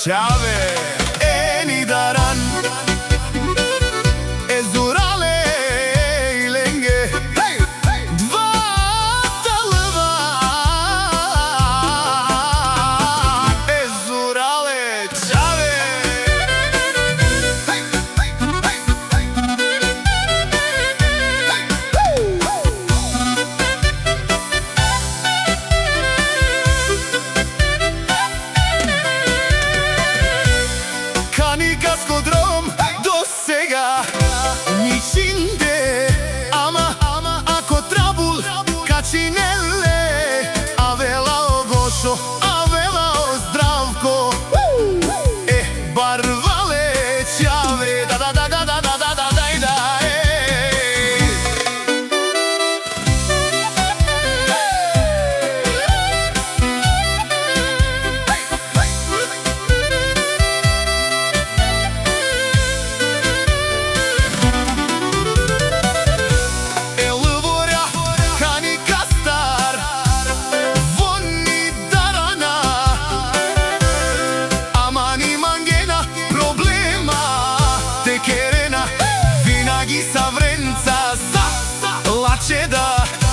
Ciave eni daran ezurale ilenge dva talva ezurale ciave Касkodrom до сега ничинде ама ако трабул качинеле авела огошо авела оздравко барвале чаве да Savrența la ceda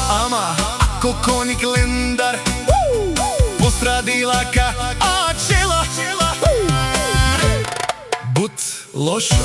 ama kokonik lendar postradila ka acela but lošo